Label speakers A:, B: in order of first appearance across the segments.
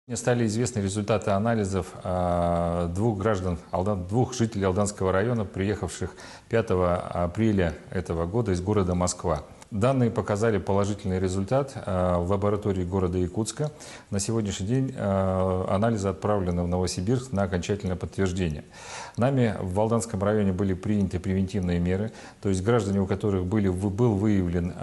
A: Мне стали известны результаты анализов двух жителей Алданского района, приехавших 5 апреля этого года из города Москва. Данные показали положительный результат в лаборатории города Якутска. На сегодняшний день анализы отправлены в Новосибирск на окончательное подтверждение. Нами в Алданском районе были приняты превентивные меры, то есть граждане, у которых был выявлен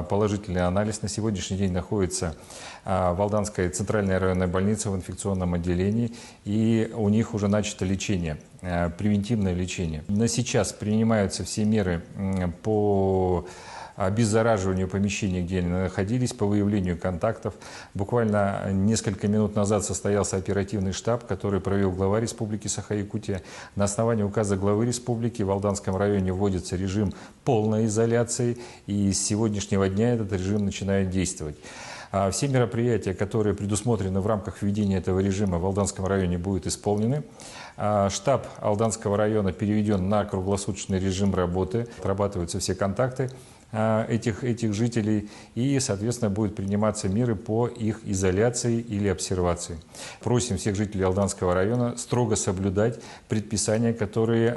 A: положительный анализ, на сегодняшний день находятся в Алданской центральной районной больнице в инфекционном отделении, и у них уже начато лечение, превентивное лечение. На сейчас принимаются все меры по обеззараживанию помещений, где они находились, по выявлению контактов. Буквально несколько минут назад состоялся оперативный штаб, который провел глава Республики Саха-Якутия. На основании указа главы республики в Алданском районе вводится режим полной изоляции, и с сегодняшнего дня этот режим начинает действовать. Все мероприятия, которые предусмотрены в рамках введения этого режима в Алданском районе, будут исполнены. Штаб Алданского района переведен на круглосуточный режим работы, отрабатываются все контакты этих жителей, и, соответственно, будут приниматься меры по их изоляции или обсервации. Просим всех жителей Алданского района строго соблюдать предписания, которые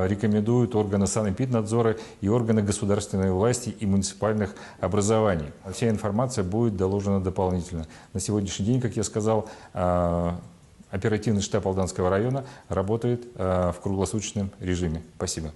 A: рекомендуют органы санэпиднадзора и органы государственной власти и муниципальных образований. Вся информация будет доложена дополнительно. На сегодняшний день, как я сказал, оперативный штаб Алданского района работает в круглосуточном режиме. Спасибо.